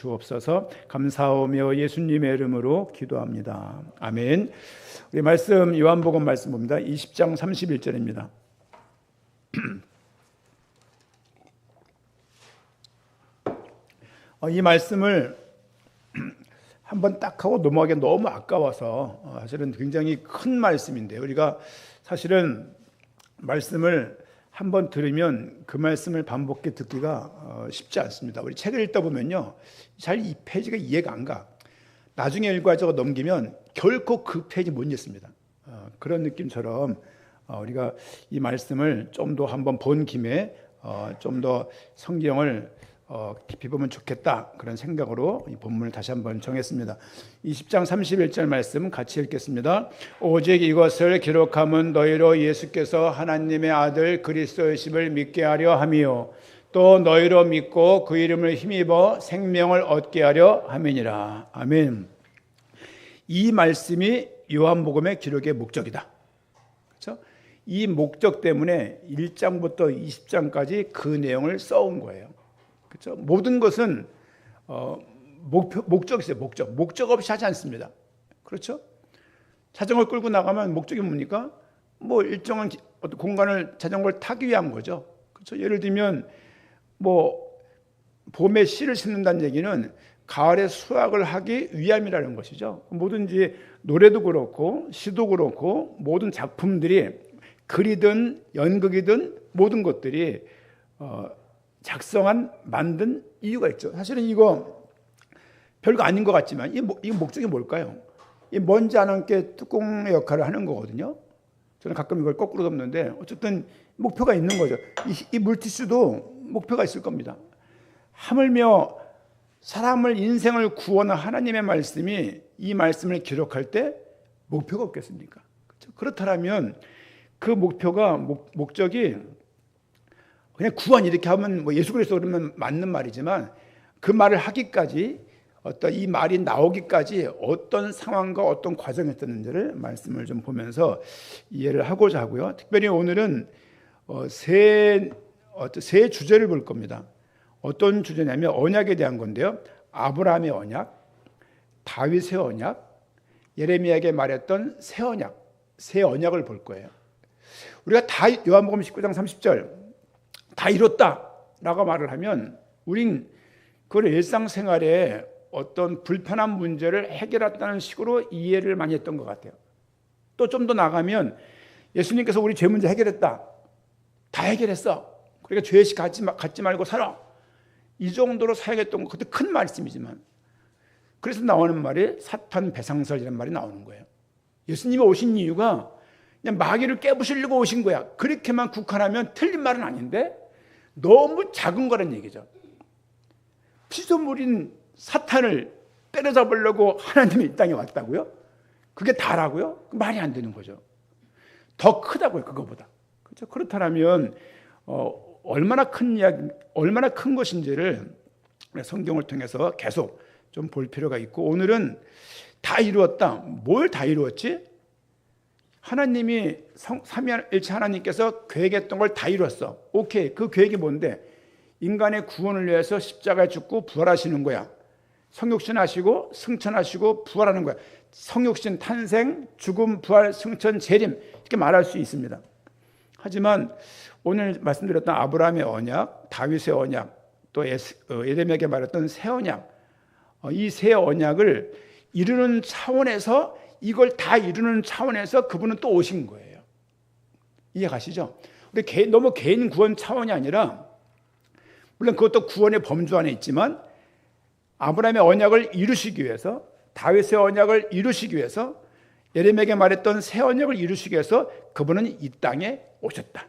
주옵소서. 감사하며 예수님의 이름으로 기도합니다. 아멘. 우리 말씀 요한복음 말씀 봅니다. 20장 31절입니다. 이 말씀을 한번 딱 하고 넘어가기 너무 아까워서 사실은 굉장히 큰 말씀인데요. 우리가 사실은 말씀을 한번 들으면 그 말씀을 반복해 듣기가 쉽지 않습니다. 우리 책을 읽다 보면요, 잘 이 페이지가 이해가 안 가. 나중에 읽어가지고 넘기면 결코 그 페이지 못 읽습니다. 그런 느낌처럼 우리가 이 말씀을 좀 더 한번 본 김에 좀 더 성경을 깊이 보면 좋겠다, 그런 생각으로 이 본문을 다시 한번 정했습니다. 20장 31절 말씀 같이 읽겠습니다. 오직 이것을 기록함은 너희로 예수께서 하나님의 아들 그리스도이심을 믿게 하려 함이요 또 너희로 믿고 그 이름을 힘입어 생명을 얻게 하려 함이니라. 아멘. 이 말씀이 요한복음의 기록의 목적이다. 그렇죠? 이 목적 때문에 1장부터 20장까지 그 내용을 써온 거예요. 그렇죠? 모든 것은 목적이 있어요. 목적 없이 하지 않습니다. 그렇죠? 자전거를 끌고 나가면 목적이 뭡니까? 뭐 일정한 어떤 공간을 자전거를 타기 위한 거죠. 그렇죠? 예를 들면 뭐 봄에 씨를 심는다는 얘기는 가을에 수확을 하기 위함이라는 것이죠. 뭐든지 노래도 그렇고 시도 그렇고 모든 작품들이 글이든 연극이든 모든 것들이 작성한 만든 이유가 있죠. 사실은 이거 별거 아닌 것 같지만 이 목적이 뭘까요? 이 먼지 안 얹게 뚜껑의 역할을 하는 거거든요. 저는 가끔 이걸 거꾸로 덮는데 어쨌든 목표가 있는 거죠. 이 물티슈도 목표가 있을 겁니다. 하물며 사람을 인생을 구원한 하나님의 말씀이 이 말씀을 기록할 때 목표가 없겠습니까? 그렇죠? 그렇다면 그 목표가 목적이 그냥 구원 이렇게 하면 뭐 예수 그리스도 그러면 맞는 말이지만 그 말을 하기까지 어떤 이 말이 나오기까지 어떤 상황과 어떤 과정이 있었는지를 말씀을 좀 보면서 이해를 하고자 하고요. 특별히 오늘은 세 주제를 볼 겁니다. 어떤 주제냐면 언약에 대한 건데요. 아브라함의 언약, 다윗의 언약, 예레미야에게 말했던 새 언약을 볼 거예요. 우리가 다 요한복음 19장 30절 다 이뤘다라고 말을 하면 우린 그걸 일상생활에 어떤 불편한 문제를 해결했다는 식으로 이해를 많이 했던 것 같아요. 또 좀 더 나가면 예수님께서 우리 죄 문제 해결했다, 다 해결했어, 그러니까 죄의식 갖지 말고 살아, 이 정도로 사용했던 것, 그때 큰 말씀이지만 그래서 나오는 말이 사탄 배상설이라는 말이 나오는 거예요. 예수님이 오신 이유가 그냥 마귀를 깨부시려고 오신 거야, 그렇게만 국한하면 틀린 말은 아닌데 너무 작은 거란 얘기죠. 피조물인 사탄을 때려잡으려고 하나님이 이 땅에 왔다고요? 그게 다라고요? 말이 안 되는 거죠. 더 크다고요, 그거보다. 그렇죠? 그렇다면 얼마나 큰 이야기, 얼마나 큰 것인지를 성경을 통해서 계속 좀 볼 필요가 있고, 오늘은 다 이루었다. 뭘 다 이루었지? 하나님이 삼위일체 하나님께서 계획했던 걸 다 이뤘어. 오케이, 그 계획이 뭔데? 인간의 구원을 위해서 십자가에 죽고 부활하시는 거야. 성육신 하시고 승천하시고 부활하는 거야. 성육신, 탄생, 죽음, 부활, 승천, 재림, 이렇게 말할 수 있습니다. 하지만 오늘 말씀드렸던 아브라함의 언약, 다윗의 언약, 또 예레미야에게 말했던 새 언약, 이 새 언약을 이루는 차원에서, 이걸 다 이루는 차원에서 그분은 또 오신 거예요. 이해가시죠? 근데 너무 개인 구원 차원이 아니라, 물론 그것도 구원의 범주 안에 있지만 아브라함의 언약을 이루시기 위해서, 다윗의 언약을 이루시기 위해서, 예레미야에게 말했던 새 언약을 이루시기 위해서 그분은 이 땅에 오셨다.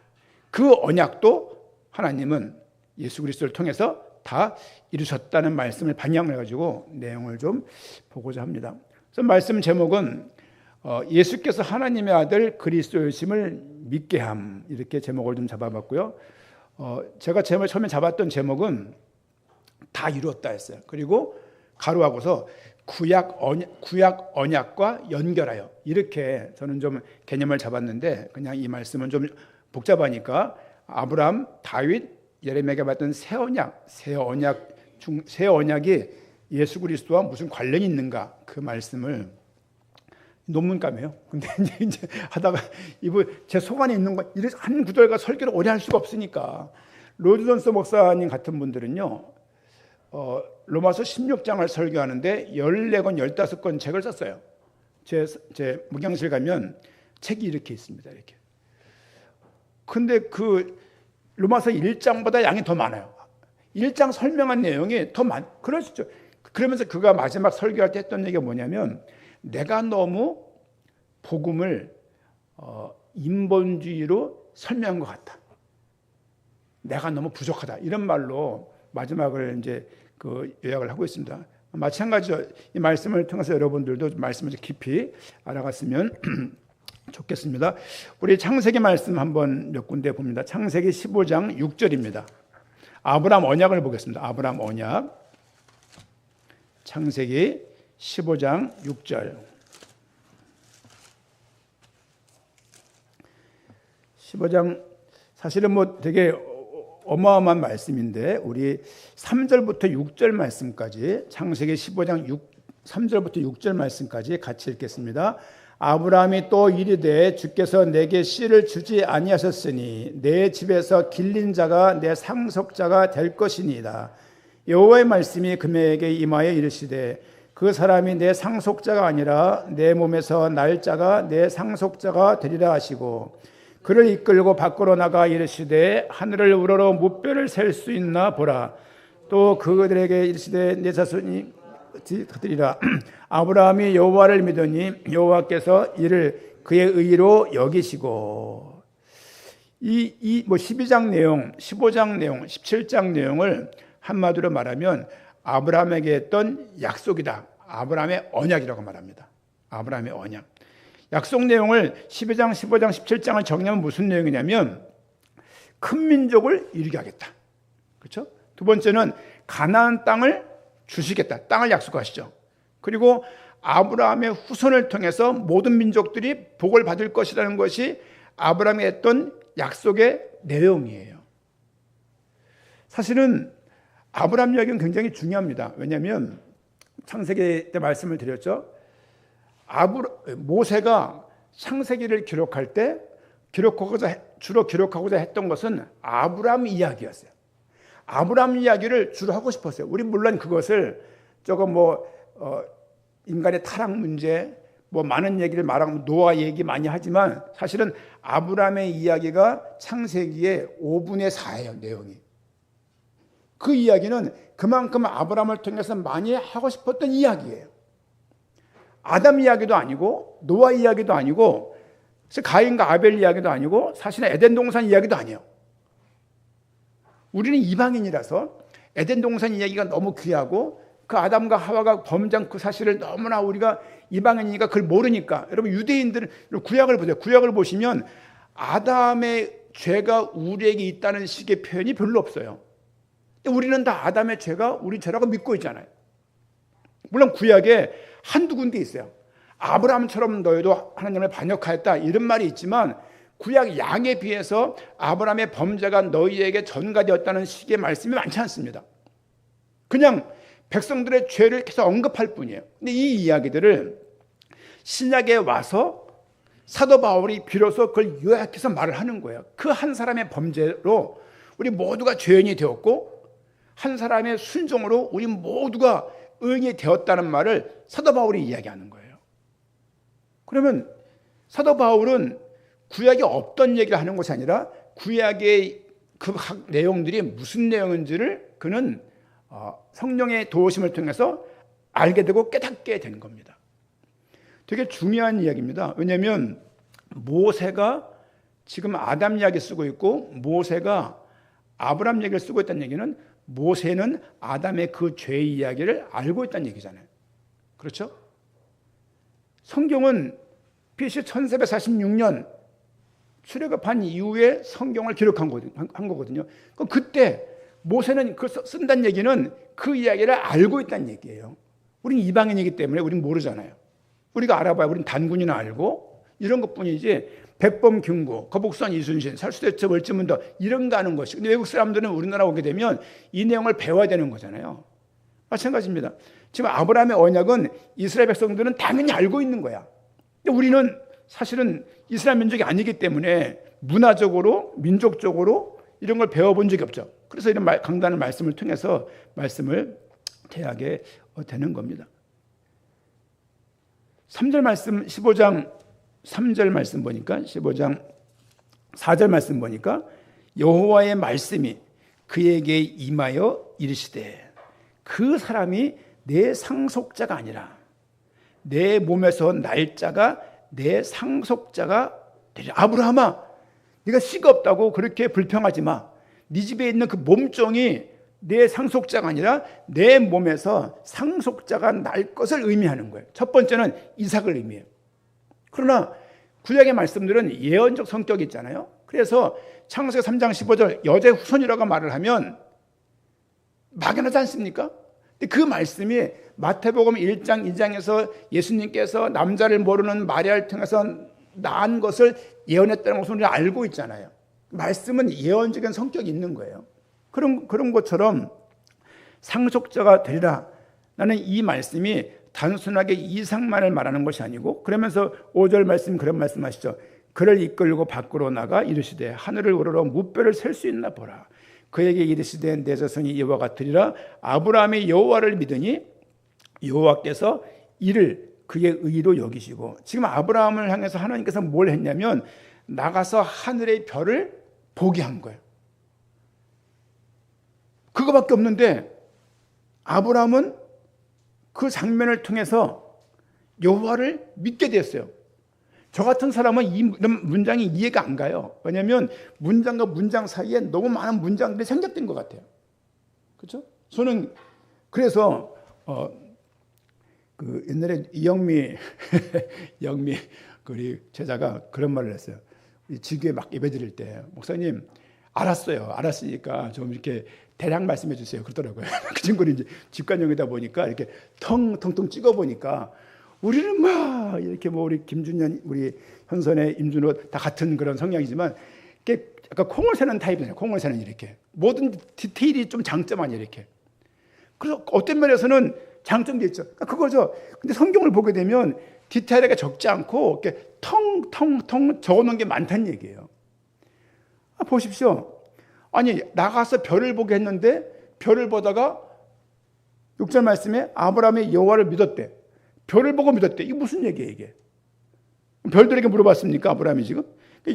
그 언약도 하나님은 예수 그리스도를 통해서 다 이루셨다는 말씀을 반영해 가지고 내용을 좀 보고자 합니다. 그래서 말씀 제목은 예수께서 하나님의 아들 그리스도이심을 믿게 함, 이렇게 제목을 좀 잡아봤고요. 제가 처음에 잡았던 제목은 다 이루었다 했어요. 그리고 가로하고서 구약 언약과 연결하여, 이렇게 저는 좀 개념을 잡았는데, 그냥 이 말씀은 좀 복잡하니까 아브라함, 다윗, 예레미야에게 받던 새 언약이 예수 그리스도와 무슨 관련이 있는가 그 말씀을 논문감이에요. 근데 이제 하다가 제 속 안에 있는 거 한 구절과 설교를 오래 할 수가 없으니까 로이드 존스 목사님 같은 분들은요, 로마서 16장을 설교하는데 14권, 15권 책을 썼어요. 제 목양실 가면 책이 이렇게 있습니다. 이렇게. 근데 그 로마서 1장보다 양이 더 많아요. 1장 설명한 내용이 더 그러시죠. 그러면서 그가 마지막 설교할 때 했던 얘기가 뭐냐면, 내가 너무 복음을 인본주의로 설명한 것 같다. 내가 너무 부족하다. 이런 말로 마지막을 이제 그 요약을 하고 있습니다. 마찬가지로 이 말씀을 통해서 여러분들도 말씀을 깊이 알아갔으면 좋겠습니다. 우리 창세기 말씀 한번 몇 군데 봅니다. 창세기 15장 6절입니다. 아브라함 언약을 보겠습니다. 아브라함 언약. 창세기 15장 6절. 15장 사실은 뭐 되게 어마어마한 말씀인데 우리 3절부터 6절 말씀까지 창세기 15장 3절부터 6절 말씀까지 같이 읽겠습니다. 아브라함이 또 이르되 주께서 내게 씨를 주지 아니하셨으니 내 집에서 길린 자가 내 상속자가 될 것이니이다. 여호와의 말씀이 그에게 임하여 이르시되 그 사람이 내 상속자가 아니라 내 몸에서 날 자가 내 상속자가 되리라 하시고 그를 이끌고 밖으로 나가 이르시되 하늘을 우러러 무뼈를 셀 수 있나 보라. 또 그들에게 이르시되 내 자손이 되리라. 아브라함이 여호와를 믿으니 여호와께서 이를 그의 의로 여기시고. 이 12장 내용, 15장 내용, 17장 내용을 한마디로 말하면 아브라함에게 했던 약속이다. 아브라함의 언약이라고 말합니다. 아브라함의 언약. 약속 내용을 12장, 15장, 17장을 정리하면 무슨 내용이냐면 큰 민족을 이루게 하겠다. 그렇죠? 두 번째는 가나안 땅을 주시겠다. 땅을 약속하시죠. 그리고 아브라함의 후손을 통해서 모든 민족들이 복을 받을 것이라는 것이 아브라함이 했던 약속의 내용이에요. 사실은 아브라함 이야기는 굉장히 중요합니다. 왜냐하면 창세기 때 말씀을 드렸죠. 모세가 창세기를 기록할 때 주로 기록하고자 했던 것은 아브라함 이야기였어요. 아브라함 이야기를 주로 하고 싶었어요. 우리 물론 그것을 조금 인간의 타락 문제 많은 얘기를 말하고 노아 얘기 많이 하지만 사실은 아브라함의 이야기가 창세기의 5분의 4예요. 내용이. 그 이야기는 그만큼 아브라함을 통해서 많이 하고 싶었던 이야기예요. 아담 이야기도 아니고 노아 이야기도 아니고 가인과 아벨 이야기도 아니고 사실은 에덴 동산 이야기도 아니에요. 우리는 이방인이라서 에덴 동산 이야기가 너무 귀하고 그 아담과 하와가 범죄한 그 사실을 너무나 우리가 이방인이니까 그걸 모르니까 여러분 유대인들은 구약을 보세요. 구약을 보시면 아담의 죄가 우리에게 있다는 식의 표현이 별로 없어요. 우리는 다 아담의 죄가 우리 죄라고 믿고 있잖아요. 물론 구약에 한두 군데 있어요. 아브라함처럼 너희도 하나님을 반역하였다 이런 말이 있지만 구약 양에 비해서 아브라함의 범죄가 너희에게 전가되었다는 식의 말씀이 많지 않습니다. 그냥 백성들의 죄를 계속 언급할 뿐이에요. 근데 이 이야기들을 신약에 와서 사도 바울이 비로소 그걸 요약해서 말을 하는 거예요. 그 한 사람의 범죄로 우리 모두가 죄인이 되었고 한 사람의 순종으로 우리 모두가 의인이 되었다는 말을 사도 바울이 이야기하는 거예요. 그러면 사도 바울은 구약에 없던 얘기를 하는 것이 아니라 구약의 그 내용들이 무슨 내용인지를 그는 성령의 도우심을 통해서 알게 되고 깨닫게 된 겁니다. 되게 중요한 이야기입니다. 왜냐하면 모세가 지금 아담 이야기 쓰고 있고 모세가 아브라함 이야기를 쓰고 있다는 얘기는 모세는 아담의 그 죄 이야기를 알고 있다는 얘기잖아요. 그렇죠? 성경은 BC 1446년 출애굽한 이후에 성경을 기록한 거거든요. 그럼 그때 모세는 그 쓴다는 얘기는 그 이야기를 알고 있다는 얘기예요. 우리는 이방인이기 때문에 우리는 모르잖아요. 우리가 알아봐야 우리는 단군이나 알고 이런 것뿐이지 백범균구, 거북선 이순신, 살수대첩 을지문덕 이런 거 하는 것이. 근데 외국 사람들은 우리나라 오게 되면 이 내용을 배워야 되는 거잖아요. 마찬가지입니다. 지금 아브라함의 언약은 이스라엘 백성들은 당연히 알고 있는 거야. 근데 우리는 사실은 이스라엘 민족이 아니기 때문에 문화적으로, 민족적으로 이런 걸 배워본 적이 없죠. 그래서 이런 강단의 말씀을 통해서 말씀을 대하게 되는 겁니다. 3절 말씀, 15장 3절 말씀 보니까, 15장 4절 말씀 보니까 여호와의 말씀이 그에게 임하여 이르시되 그 사람이 내 상속자가 아니라 내 몸에서 날 자가 내 상속자가 되리라. 아브라함아, 네가 씨가 없다고 그렇게 불평하지 마. 네 집에 있는 그 몸종이 내 상속자가 아니라 내 몸에서 상속자가 날 것을 의미하는 거예요. 첫 번째는 이삭을 의미해요. 그러나 구약의 말씀들은 예언적 성격이 있잖아요. 그래서 창세기 3장 15절 여자의 후손이라고 말을 하면 막연하지 않습니까? 근데 그 말씀이 마태복음 1장 2장에서 예수님께서 남자를 모르는 마리아를 통해서 낳은 것을 예언했다는 것을 우리가 알고 있잖아요. 말씀은 예언적인 성격이 있는 거예요. 그런 것처럼 상속자가 되리라. 나는 이 말씀이 단순하게 이삭만을 말하는 것이 아니고, 그러면서 5절 말씀 그런 말씀하시죠. 그를 이끌고 밖으로 나가 이르시되 하늘을 우러러 무뼈를 셀 수 있나 보라. 그에게 이르시되 내 자손이 이와 같으리라. 아브라함이 여호와를 믿으니 여호와께서 이를 그의 의로 여기시고. 지금 아브라함을 향해서 하나님께서 뭘 했냐면 나가서 하늘의 별을 보게 한 거예요. 그거밖에 없는데 아브라함은 그 장면을 통해서 여호와를 믿게 됐어요. 저 같은 사람은 이런 문장이 이해가 안 가요. 왜냐하면 문장과 문장 사이에 너무 많은 문장들이 생략된 것 같아요. 그렇죠? 저는 그래서 그 옛날에 이영미 우리 제자가 그런 말을 했어요. 지교에 막 예배드릴 때 목사님 알았으니까 좀 이렇게 대략 말씀해 주세요. 그러더라고요. 그 친구는 이제 집간형이다 보니까 이렇게 텅텅텅 찍어 보니까 우리는 막 이렇게 뭐 우리 김준현, 우리 현선의 임준호 다 같은 그런 성향이지만 이렇게 약간 콩을 세는 타입이잖아요. 콩을 세는 이렇게 모든 디테일이 좀 장점 아니에요. 이렇게. 그래서 어떤 면에서는 장점도 있죠. 그거죠. 근데 성경을 보게 되면 디테일하게 적지 않고 이렇게 텅텅텅 적어놓은 게 많다는 얘기예요. 보십시오. 아니 나가서 별을 보게 했는데 별을 보다가 6절 말씀에 아브라함이 여호와를 믿었대. 별을 보고 믿었대. 이게 무슨 얘기예요 이게? 별들에게 물어봤습니까? 아브라함이 지금?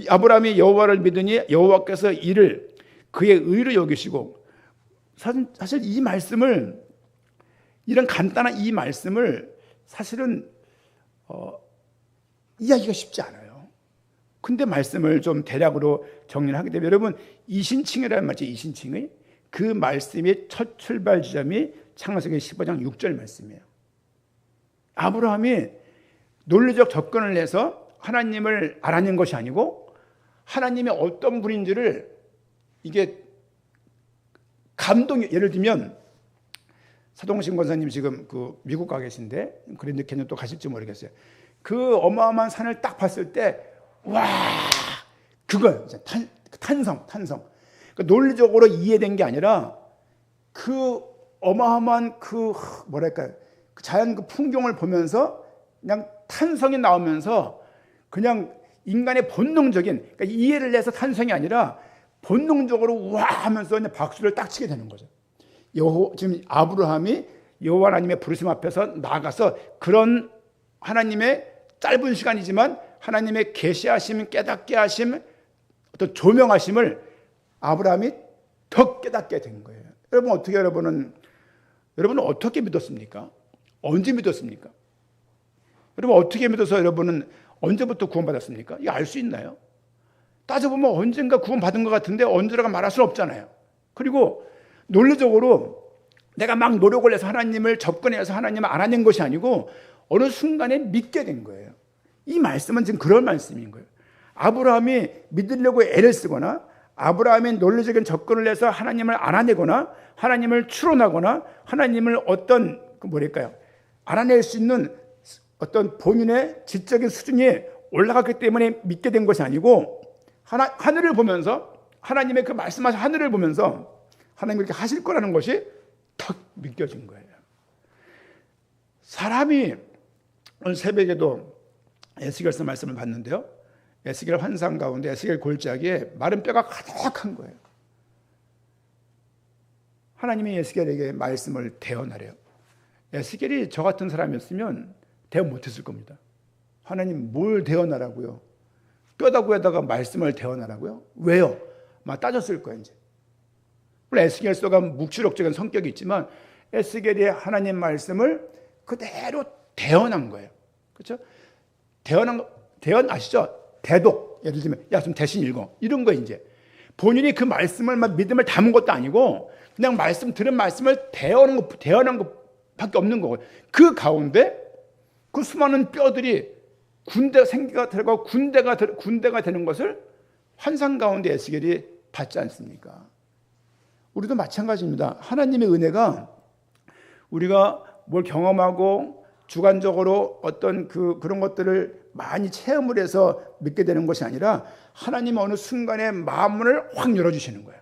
아브라함이 여호와를 믿으니 여호와께서 이를 그의 의로 여기시고. 사실 이 말씀을, 이런 간단한 이 말씀을 사실은 이해하기가 쉽지 않아요. 근데 말씀을 좀 대략으로 정리를 하게 되면 여러분 이신칭이라는 말이죠. 이신칭의 그 말씀의 첫 출발 지점이 창세기 15장 6절 말씀이에요. 아브라함이 논리적 접근을 해서 하나님을 알아낸 것이 아니고 하나님이 어떤 분인지를 이게 예를 들면 사동신 권사님 지금 그 미국 가 계신데 그랜드 캐년 또 가실지 모르겠어요. 그 어마어마한 산을 딱 봤을 때 와, 그걸 탄성. 그러니까 논리적으로 이해된 게 아니라 그 어마어마한 그 뭐랄까요, 그 자연 그 풍경을 보면서 그냥 탄성이 나오면서 그냥 인간의 본능적인, 그러니까 이해를 해서 탄성이 아니라 본능적으로 와 하면서 그냥 박수를 딱 치게 되는 거죠. 지금 아브라함이 여호와 하나님의 부르심 앞에서 나가서 그런 하나님의 짧은 시간이지만 하나님의 계시하심, 깨닫게 하심, 어떤 조명하심을 아브라함이 더 깨닫게 된 거예요. 여러분은 어떻게 믿었습니까? 언제 믿었습니까? 여러분 어떻게 믿어서 여러분은 언제부터 구원받았습니까? 이거 알 수 있나요? 따져보면 언젠가 구원받은 것 같은데 언제라고 말할 수는 없잖아요. 그리고 논리적으로 내가 막 노력을 해서 하나님을 접근해서 하나님을 알아낸 것이 아니고 어느 순간에 믿게 된 거예요. 이 말씀은 지금 그런 말씀인 거예요. 아브라함이 믿으려고 애를 쓰거나 아브라함이 논리적인 접근을 해서 하나님을 알아내거나 하나님을 추론하거나 하나님을 어떤 알아낼 수 있는 어떤 본인의 지적인 수준이 올라갔기 때문에 믿게 된 것이 아니고 하늘을 보면서 하나님의 그 말씀하신 하늘을 보면서 하나님이 이렇게 하실 거라는 것이 탁 믿겨진 거예요. 사람이 오늘 새벽에도 에스겔서 말씀을 봤는데요. 에스겔 환상 가운데 에스겔 골짜기에 마른 뼈가 가득한 거예요. 하나님이 에스겔에게 말씀을 대언하래요. 에스겔이 저 같은 사람이었으면 대언 못했을 겁니다. 하나님 뭘 대언하라고요? 뼈다구에다가 말씀을 대언하라고요? 왜요? 막 따졌을 거예요. 이제 물론 에스겔서가 묵시록적인 성격이 있지만 에스겔이 하나님 말씀을 그대로 대언한 거예요. 그렇죠? 대언 아시죠? 대독. 예를 들면 야 좀 대신 읽어. 이런 거 이제 본인이 그 말씀을 막 믿음을 담은 것도 아니고 그냥 들은 말씀을 대언한 것밖에 없는 거고 그 가운데 그 수많은 뼈들이 생기가 들어가고 군대가 되는 것을 환상 가운데 에스겔이 봤지 않습니까? 우리도 마찬가지입니다. 하나님의 은혜가 우리가 뭘 경험하고 주관적으로 어떤 그런 것들을 많이 체험을 해서 믿게 되는 것이 아니라 하나님 어느 순간에 마음문을 확 열어주시는 거예요.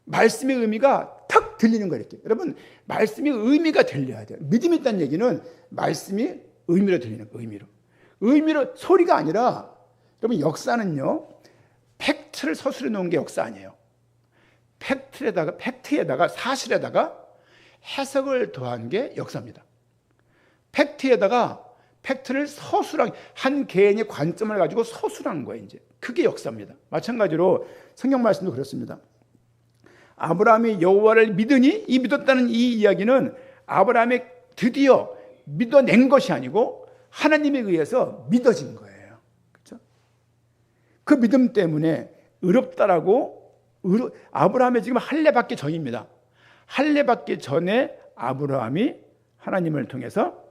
말씀의 의미가 탁 들리는 거예요. 이렇게. 여러분 말씀의 의미가 들려야 돼요. 믿음이 있다는 얘기는 말씀이 의미로 들리는 거예요. 의미로 소리가 아니라 여러분 역사는요 팩트를 서술해 놓은 게 역사 아니에요. 팩트에다가 사실에다가 해석을 더한 게 역사입니다. 팩트를 서술한 한 개인의 관점을 가지고 서술한 거예요. 이제 그게 역사입니다. 마찬가지로 성경 말씀도 그렇습니다. 아브라함이 여호와를 믿으니 이 믿었다는 이 이야기는 아브라함이 드디어 믿어낸 것이 아니고 하나님에 의해서 믿어진 거예요. 그렇죠? 그 믿음 때문에 아브라함이 지금 할례 받기 전입니다. 할례 받기 전에 아브라함이 하나님을 통해서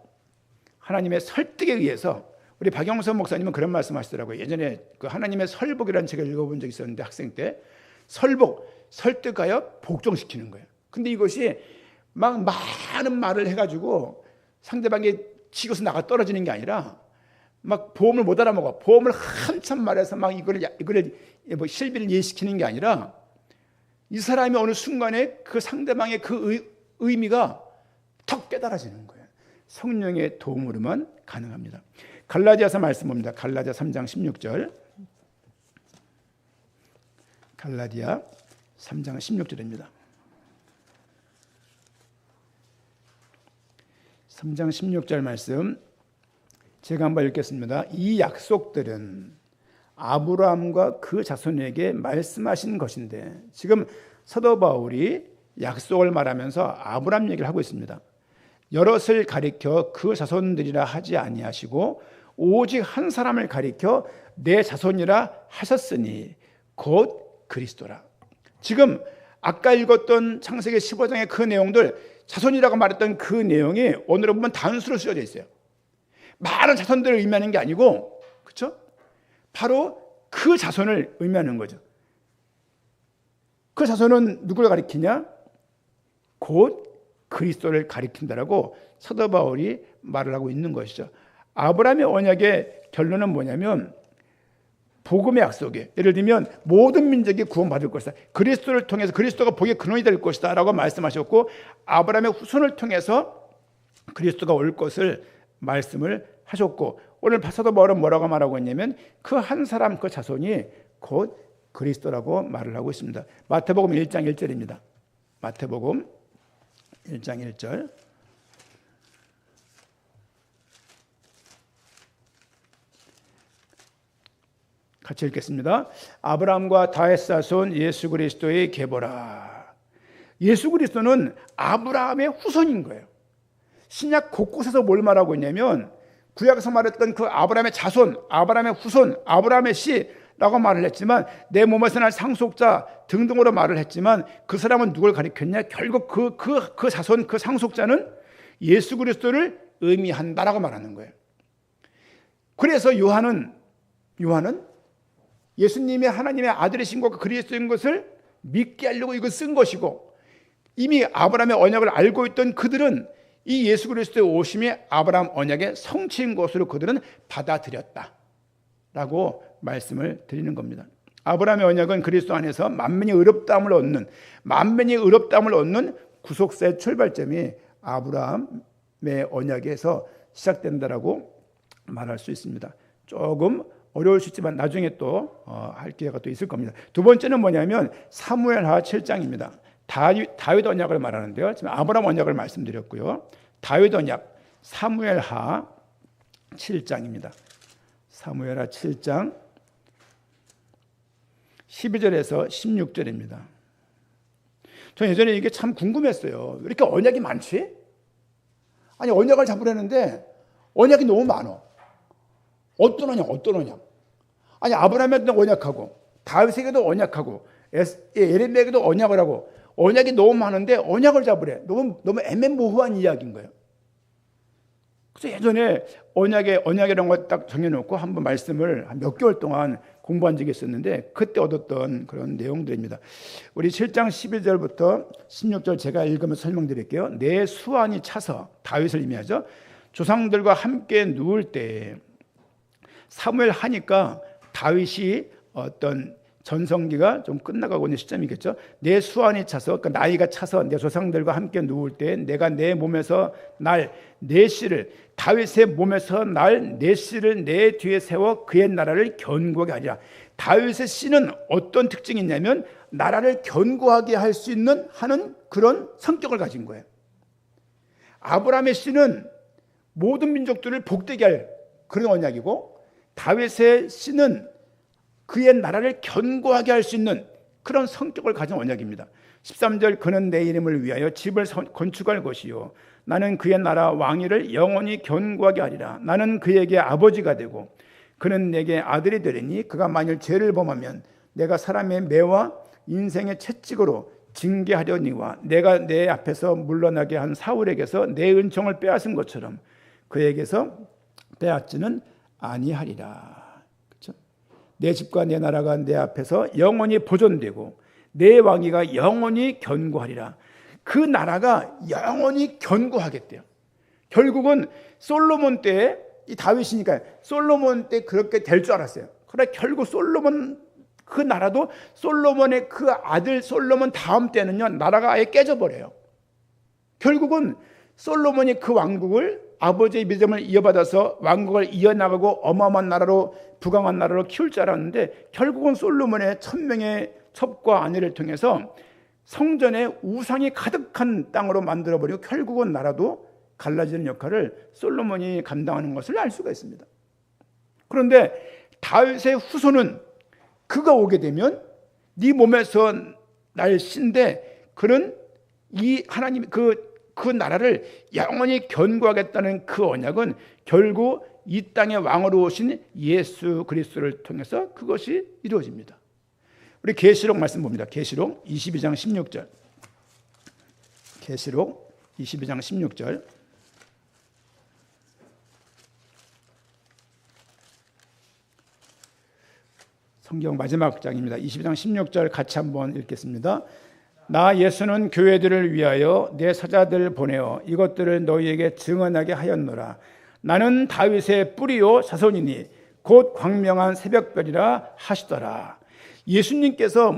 하나님의 설득에 의해서 우리 박영선 목사님은 그런 말씀하시더라고요. 예전에 그 하나님의 설복이라는 책을 읽어본 적이 있었는데 학생 때 설득하여 복종시키는 거예요. 근데 이것이 막 많은 말을 해가지고 상대방이 치고서 나가 떨어지는 게 아니라 막 보험을 못 알아먹어. 보험을 한참 말해서 막 이거를 뭐 실비를 이해시키는 게 아니라 이 사람이 어느 순간에 그 상대방의 그 의미가 턱 깨달아지는 거예요. 성령의 도움으로만 가능합니다. 갈라디아서 말씀 봅니다. 갈라디아 3장 16절. 갈라디아 3장 16절입니다. 3장 16절 말씀 제가 한번 읽겠습니다. 이 약속들은 아브라함과 그 자손에게 말씀하신 것인데 지금 사도 바울이 약속을 말하면서 아브라함 얘기를 하고 있습니다. 여럿을 가리켜 그 자손들이라 하지 아니하시고 오직 한 사람을 가리켜 내 자손이라 하셨으니 곧 그리스도라. 지금 아까 읽었던 창세기 15장의 그 내용들 자손이라고 말했던 그 내용이 오늘은 보면 단수로 쓰여져 있어요. 많은 자손들을 의미하는 게 아니고 그렇죠? 바로 그 자손을 의미하는 거죠. 그 자손은 누굴 가리키냐? 곧 그리스도를 가리킨다라고 사도 바울이 말을 하고 있는 것이죠. 아브라함의 언약의 결론은 뭐냐면 복음의 약속이에요. 예를 들면 모든 민족이 구원받을 것이다. 그리스도를 통해서 그리스도가 복의 근원이 될 것이다 라고 말씀하셨고 아브라함의 후손을 통해서 그리스도가 올 것을 말씀을 하셨고 오늘 사도 바울은 뭐라고 말하고 있냐면 그 한 사람 그 자손이 곧 그리스도라고 말을 하고 있습니다. 마태복음 1장 1절입니다. 마태복음 1장 1절 같이 읽겠습니다. 아브라함과 다윗 자손 예수 그리스도의 계보라. 예수 그리스도는 아브라함의 후손인 거예요. 신약 곳곳에서 뭘 말하고 있냐면 구약에서 말했던 그 아브라함의 자손, 아브라함의 후손, 아브라함의 씨라고 말을 했지만 내 몸에서 날 상속자 등등으로 말을 했지만 그 사람은 누굴 가리켰냐? 결국 그 자손, 그 상속자는 예수 그리스도를 의미한다라고 말하는 거예요. 그래서 요한은 예수님이 하나님의 아들이신 것과 그리스도인 것을 믿게 하려고 이걸 쓴 것이고 이미 아브라함의 언약을 알고 있던 그들은 이 예수 그리스도의 오심이 아브라함 언약의 성취인 것으로 그들은 받아들였다라고 말씀을 드리는 겁니다. 아브라함의 언약은 그리스도 안에서 만민이 의롭다함을 얻는 구속사의 출발점이 아브라함 언약에서 시작된다라고 말할 수 있습니다. 조금 어려울 수 있지만 나중에 또 할 기회가 또 있을 겁니다. 두 번째는 뭐냐면 사무엘하 7장입니다. 다윗 언약을 말하는데요. 지금 아브라함 언약을 말씀드렸고요. 다윗 언약 사무엘하 7장입니다. 사무엘하 7장 12절에서 16절입니다. 저는 예전에 이게 참 궁금했어요. 왜 이렇게 언약이 많지? 아니 언약을 잡으려는데 언약이 너무 많아. 어떤 언약? 아니 아브라함에도 언약하고 다윗에게도 언약하고 에레미야에게도 언약을 하고 언약이 너무 많은데 언약을 잡으래. 너무 애매모호한 이야기인 거예요. 그래서 예전에 언약이라는 걸 딱 정해놓고 한번 말씀을 몇 개월 동안 공부한 적이 있었는데 그때 얻었던 그런 내용들입니다. 우리 7장 12절부터 16절 제가 읽으면서 설명드릴게요. 내 수완이 차서, 다윗을 의미하죠. 조상들과 함께 누울 때 사무엘 하니까 다윗이 어떤 전성기가 좀 끝나가고 있는 시점이겠죠. 내 수완이 차서, 그러니까 나이가 차서 내 조상들과 함께 누울 때 내가 내 몸에서 내 씨를, 다윗의 몸에서 내 씨를 내 뒤에 세워 그의 나라를 견고하게 하리라. 다윗의 씨는 어떤 특징이 있냐면 나라를 견고하게 할 수 있는 하는 그런 성격을 가진 거예요. 아브라함의 씨는 모든 민족들을 복되게 할 그런 언약이고, 다윗의 씨는 그의 나라를 견고하게 할 수 있는 그런 성격을 가진 언약입니다. 13절 그는 내 이름을 위하여 집을 건축할 것이요 나는 그의 나라 왕위를 영원히 견고하게 하리라. 나는 그에게 아버지가 되고 그는 내게 아들이 되리니 그가 만일 죄를 범하면 내가 사람의 매와 인생의 채찍으로 징계하려니와 내가 내 앞에서 물러나게 한 사울에게서 내 은총을 빼앗은 것처럼 그에게서 빼앗지는 아니하리라. 그렇죠? 내 집과 내 나라가 내 앞에서 영원히 보존되고 내 왕위가 영원히 견고하리라. 그 나라가 영원히 견고하겠대요. 결국은 솔로몬 때에 이 다윗이니까 솔로몬 때 그렇게 될 줄 알았어요. 그러나 결국 솔로몬 그 나라도 솔로몬의 그 아들 솔로몬 다음 때는요 나라가 아예 깨져버려요. 결국은 솔로몬이 그 왕국을 아버지의 믿음을 이어받아서 왕국을 이어나가고 어마어마한 나라로 부강한 나라로 키울 줄 알았는데 결국은 솔로몬의 1000명의 첩과 아내를 통해서 성전에 우상이 가득한 땅으로 만들어버리고 결국은 나라도 갈라지는 역할을 솔로몬이 감당하는 것을 알 수가 있습니다. 그런데 다윗의 후손은 그가 오게 되면 네 몸에서 날 신데 그는 이 하나님 그 나라를 영원히 견고하겠다는 그 언약은 결국 이 땅의 왕으로 오신 예수 그리스도를 통해서 그것이 이루어집니다. 우리 계시록 말씀 봅니다. 계시록 22장 16절. 계시록 22장 16절. 성경 마지막 장입니다. 22장 16절 같이 한번 읽겠습니다. 나 예수는 교회들을 위하여 내 사자들을 보내어 이것들을 너희에게 증언하게 하였노라. 나는 다윗의 뿌리요 자손이니 곧 광명한 새벽별이라 하시더라. 예수님께서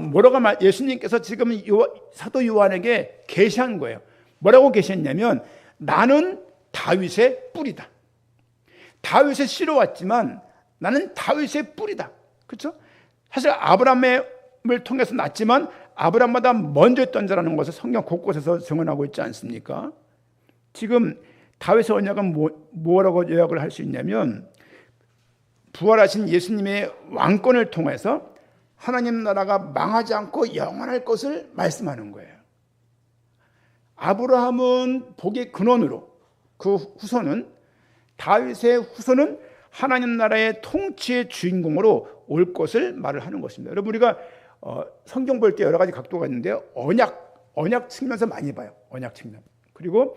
지금 사도 요한에게 계시한 거예요. 뭐라고 계시했냐면 나는 다윗의 뿌리다. 다윗의 씨로 왔지만 나는 다윗의 뿌리다. 그렇죠? 사실 아브라함을 통해서 났지만 아브라함보다 먼저 있던 자라는 것을 성경 곳곳에서 증언하고 있지 않습니까? 지금 다윗의 언약은 뭐라고 요약을 할 수 있냐면 부활하신 예수님의 왕권을 통해서 하나님 나라가 망하지 않고 영원할 것을 말씀하는 거예요. 아브라함은 복의 근원으로 그 후손은 다윗의 후손은 하나님 나라의 통치의 주인공으로 올 것을 말을 하는 것입니다. 여러분 우리가 성경 볼 때 여러 가지 각도가 있는데요. 언약 측면에서 많이 봐요. 언약 측면. 그리고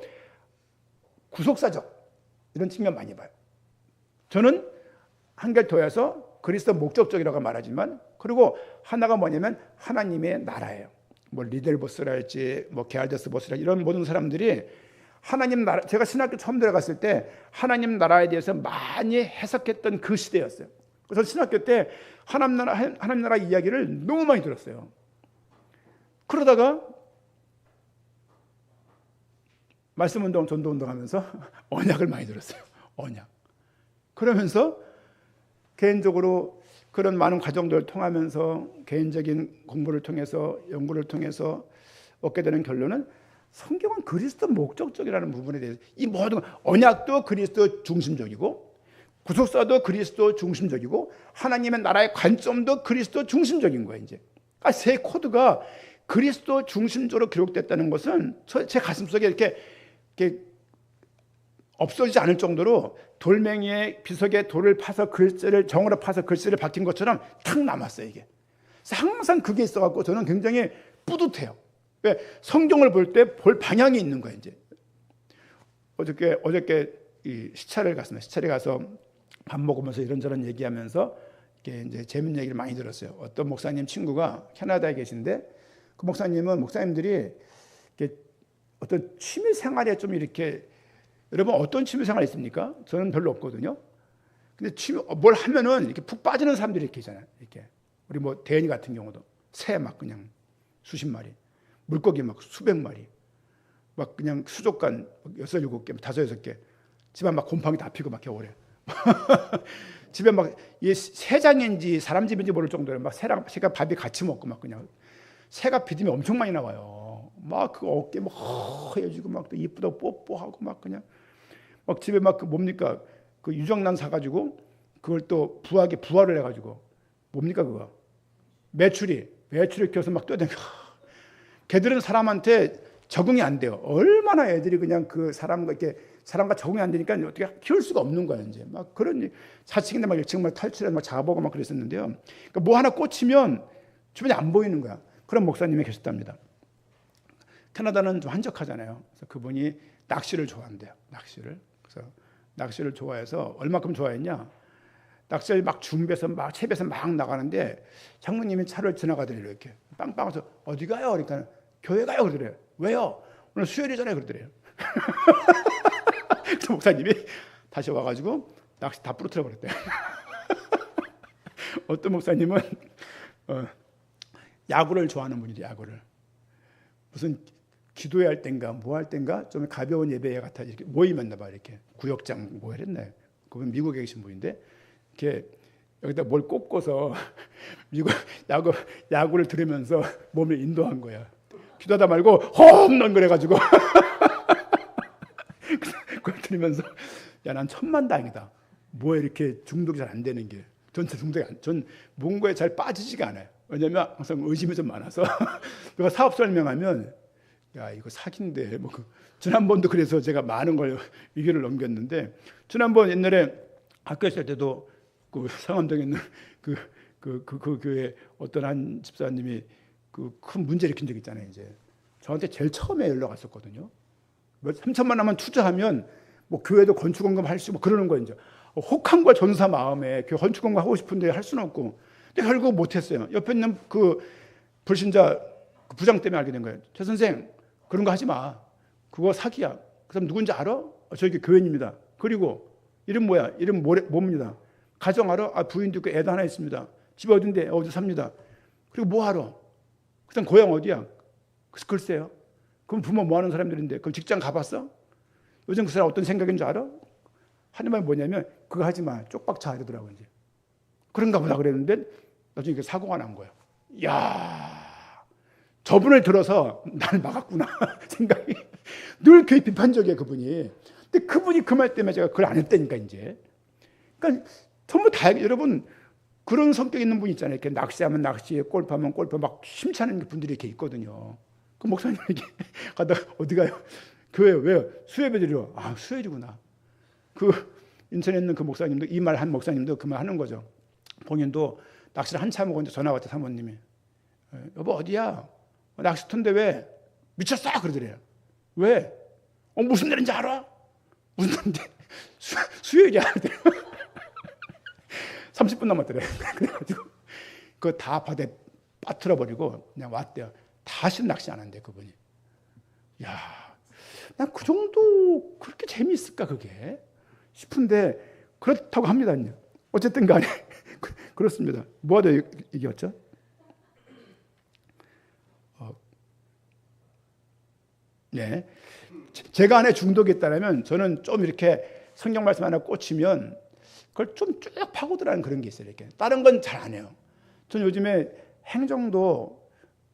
구속사적 이런 측면 많이 봐요. 저는 한결 더해서 그리스도 목적적이라고 말하지만 그리고 하나가 뭐냐면 하나님의 나라예요. 뭐 리델보스랄지 뭐 게알데스 보스랄지 이런 모든 사람들이 하나님 나라, 제가 신학교 처음 들어갔을 때 하나님 나라에 대해서 많이 해석했던 그 시대였어요. 그래서 신학교 때 하나님 나라 이야기를 너무 많이 들었어요. 그러다가 말씀 운동, 전도 운동 하면서 언약을 많이 들었어요. 언약. 그러면서 개인적으로 그런 많은 과정들을 통하면서 개인적인 공부를 통해서 연구를 통해서 얻게 되는 결론은 성경은 그리스도 목적적이라는 부분에 대해서 이 모든 언약도 그리스도 중심적이고 구속사도 그리스도 중심적이고 하나님의 나라의 관점도 그리스도 중심적인 거예요. 이제 그러니까 세 코드가 그리스도 중심적으로 기록됐다는 것은 제 가슴속에 이렇게 없어지지 않을 정도로 돌멩이에 비석에 돌을 파서 글씨를 정으로 파서 글씨를 박힌 것처럼 탁 남았어요. 이게 항상 그게 있어갖고 저는 굉장히 뿌듯해요. 왜? 성경을 볼 때 볼 방향이 있는 거예요. 이제 어저께 이 시차를 갔습니다. 시차를 가서 밥 먹으면서 이런저런 얘기하면서 이렇게 이제 재밌는 얘기를 많이 들었어요. 어떤 목사님 친구가 캐나다에 계신데 그 목사님들이 이렇게 어떤 취미 생활에 좀 이렇게 여러분 어떤 취미 생활 있습니까? 저는 별로 없거든요. 근데 뭘 하면은 이렇게 푹 빠지는 사람들이 이렇게 있잖아요. 이렇게 우리 뭐 대현이 같은 경우도 새 막 그냥 수십 마리, 물고기 막 수백 마리, 막 그냥 수족관 6, 7개, 5, 6개, 집안 막 곰팡이 다 피고 막 겨울에 집에 막 새장인지 사람 집인지 모를 정도로 막 새가 밥이 같이 먹고 막 그냥 새가 비듬이 엄청 많이 나와요. 막 그 어깨 막 허해지고 막 또 이쁘다고 뽀뽀하고 막 그냥 막 집에 막 그 뭡니까 그 유정란 사가지고 그걸 또 부화를 해가지고 뭡니까 그거 메추리 켜서 막 뛰어다녀. 걔들은 사람한테 적응이 안 돼요. 얼마나 애들이 그냥 그 사람과 적응이 안 되니까 어떻게 키울 수가 없는 거예요. 이제 막 그런 자식인데 막 일찍 막 탈출해 막 잡아보고 막 그랬었는데요. 그러니까 뭐 하나 꽂히면 주변에 안 보이는 거야. 그런 목사님이 계셨답니다. 캐나다는 좀 한적하잖아요. 그래서 그분이 낚시를 좋아한대요. 그래서 낚시를 좋아해서 얼마큼 좋아했냐? 낚시를 막 준비해서 막 채비해서 막 나가는데 장로님이 차를 지나가더래요. 이렇게 빵빵해서 어디 가요? 그러니까 교회 가요 그러더래요. 왜요? 오늘 수요일이잖아요 그러더래요. 그래서 목사님이 다시 와가지고 낚시 다 부러뜨려 버렸대요. 어떤 목사님은 야구를 좋아하는 분이죠. 야구를 무슨 기도회 할 땐가 뭐 할 땐가 좀 가벼운 예배 같아 이렇게 모임했나 봐. 이렇게 구역장 뭐 했네. 그분 미국에 계신 분인데 이렇게 여기다 뭘 꽂고서 미국 야구를 들으면서 몸을 인도한 거야. 기도하다 말고 홈런 그래가지고 그걸 들으면서 야 난 천만다행이다. 뭐에 이렇게 중독이 잘 안 되는 게 전 뭔가에 잘 빠지지가 않아요. 왜냐면 항상 의심이 좀 많아서 내가 사업 설명하면 야 이거 사기인데 뭐 지난번도 그래서 제가 많은 걸 위기를 넘겼는데 지난번 옛날에 학교 있을 때도 그 상암동에 있는 그 교회 어떤 한 집사님이 그 큰 문제 일으킨 적 있잖아요. 이제 저한테 제일 처음에 연락 왔었거든요. 뭐 3천만 원만 투자하면 뭐 교회도 건축원금 할 수 뭐 그러는 거예요. 이제 혹한 거야 전사 마음에 교회 건축원금 하고 싶은데 할 수는 없고. 근데 결국 못했어요. 옆에 있는 그 불신자 그 부장 때문에 알게 된 거예요. 최 선생 그런 거 하지 마. 그거 사기야. 그 사람 누군지 알아? 저기 교회입니다. 그리고 이름 뭐야? 이름 뭡니다. 가정 알아? 부인도 있고 애도 하나 있습니다. 집 어딘데? 어디 삽니다. 그리고 뭐 하러? 그 사람 고향 어디야? 글쎄요. 그럼 부모 뭐 하는 사람들인데 그럼 직장 가봤어? 요즘 그 사람 어떤 생각인 줄 알아? 하는 말이 뭐냐면 그거 하지 마. 쪽박차 이러더라고요. 이제. 그런가 보다 그랬는데 나중에 사고가 난 거예요. 이야. 저분을 들어서 나를 막았구나 생각이 늘 교회 비판적이에요 그분이. 근데 그분이 그 말 때문에 제가 그걸 안 했다니까 이제. 그러니까 전부 다 여러분 그런 성격 있는 분 있잖아요. 이렇게 낚시하면 낚시, 골프하면 골프 막 힘차는 분들이 이렇게 있거든요. 그 목사님에게 가다가 어디 가요? 교회 왜요? 수요예배드려. 수요일이구나. 그 인천에 있는 그 목사님도 이 말 한 목사님도 그 말 하는 거죠. 본인도 낚시를 한참 하고 이제 전화 왔대 사모님이. 여보 어디야? 낚시터인데 왜? 미쳤어 그러더래요. 왜? 무슨 날인지 알아? 무슨 날인데? 수요일이야. 30분 남았더래. 그래가지고 그거 다 바다에 빠뜨려 버리고 그냥 왔대요. 다시 낚시 안 한대 그분이. 야, 난 그 정도 그렇게 재미있을까 그게 싶은데 그렇다고 합니다. 어쨌든 간에 그렇습니다. 뭐하다 얘기했죠? 네. 제가 안에 중독이 있다면 저는 좀 이렇게 성경 말씀 하나 꽂히면 그걸 좀 쭉 파고들라는 그런 게 있어요. 이렇게 다른 건 잘 안 해요. 저는 요즘에 행정도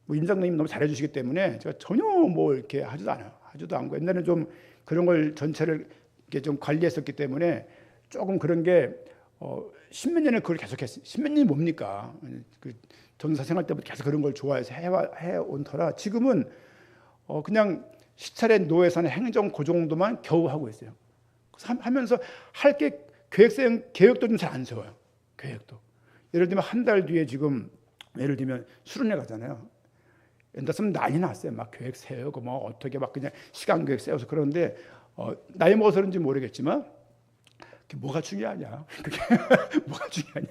뭐 임장님이 너무 잘해 주시기 때문에 제가 전혀 뭐 이렇게 하지도 않아요. 하지도 않고 옛날에는 좀 그런 걸 전체를 이렇게 좀 관리했었기 때문에 조금 그런 게 십몇 년을 그걸 계속했어요. 십몇 년이 뭡니까? 그 전사 생활 때부터 계속 그런 걸 좋아해서 해온 터라 지금은 그냥 시찰의 노예사나 행정 그 정도만 겨우 하고 있어요. 하면서 할 게 계획도 좀 잘 안 세워요. 계획도. 예를 들면 한 달 뒤에 지금 예를 들면 수련회 가잖아요. 엔다스면 난리 났어요. 막 계획 세우고 뭐 어떻게 막 그냥 시간 계획 세워서 그러는데 나이 먹어서 그런지 모르겠지만 그게 뭐가 중요하냐? 그게 뭐가 중요하냐?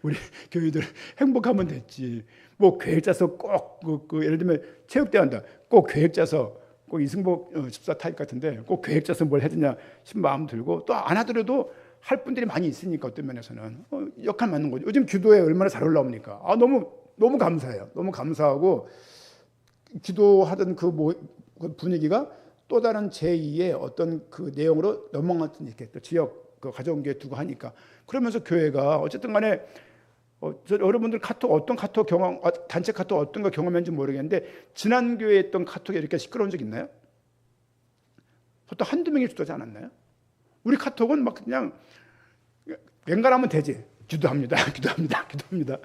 우리 교회들 행복하면 됐지. 뭐 계획 짜서 꼭 예를 들면 체육대 한다. 꼭 계획 짜서 꼭 이승복 집사 타입 같은데 꼭 계획 짜서 뭘 해야 되냐 싶은 마음 들고 또 안 하더라도 할 분들이 많이 있으니까 어떤 면에서는 역할 맞는 거죠. 요즘 기도에 얼마나 잘 올라옵니까? 너무 감사해요. 너무 감사하고 기도하던 그 분위기가 또 다른 제2의 어떤 그 내용으로 넘어갔던 이렇게 또 지역 그 가정교회 두고 하니까 그러면서 교회가 어쨌든 간에 여러분들 어떤 카톡 경험 단체 카톡 어떤 거 경험했는지 모르겠는데 지난 교회에 있던 카톡에 이렇게 시끄러운 적 있나요? 보통 한두 명일 수도 하지 않았나요? 우리 카톡은 막 그냥 웬간하면 되지. 기도합니다. 기도합니다. 기도합니다.